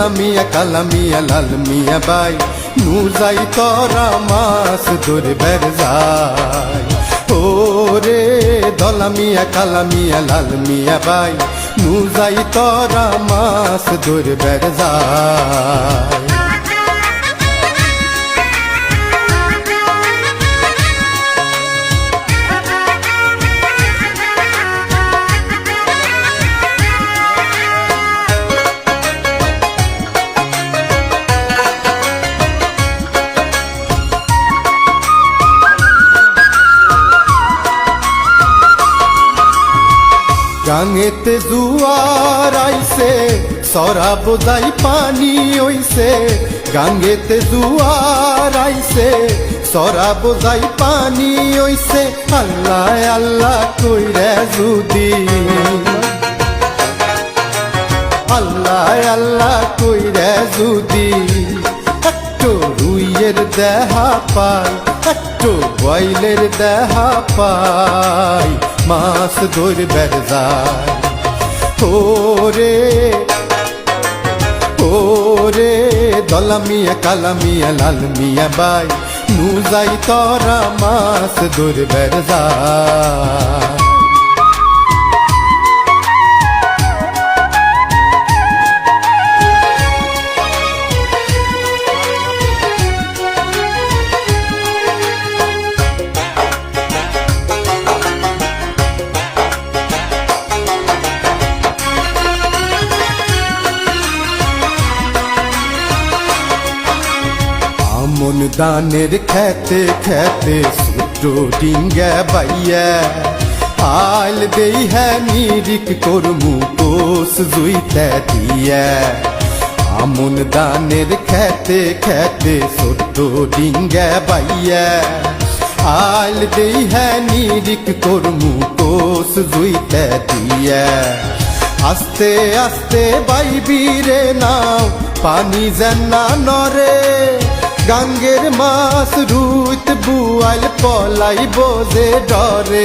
কালা মিয়া লাল মিয়া বাই নু যাই তোরা মাছ ধরবার যাই ওরে ধলা মিয়া কালা মিয়া লাল মিয়া বাই নু যাই তোরা মাছ ধরবার যাই গাঙেতে জুয়ার আইছে সরা বোঝাই পানি হইছে গাঙেতে জুয়ার আইছে সরা বোঝাই পানি হইছে আল্লাহ আল্লাহ কইরে যদি আল্লাহ আল্লাহ কইরে যদি একটু রুইয়ের দেহা পাই একটু বয়লের দেহা পাই মাছ ধরবার যায় ওরে ওরে ধলা মিয়া কালা মিয়া লাল মিয়া বাই নু যাই তোরা মাছ ধরবার যায় আমন দানের খেতে খেতে সূত্র ডিঙ্গা বাইয়া আল দেই হ্যাঁ নিরিক করমু কোষ জুইতে দিয়া আমন দানের খেতে খেতে সূত্র ডিঙ্গা বাইয়া আল দেই হ্যাঁ নিরিক করমু কোষ জুইতে দিয়া আস্তে আস্তে বাইবি রে নাও পানি যেন না নরে গাঙ্গের মাছ রুইত বুয়াল পলাই বোঝে ডরে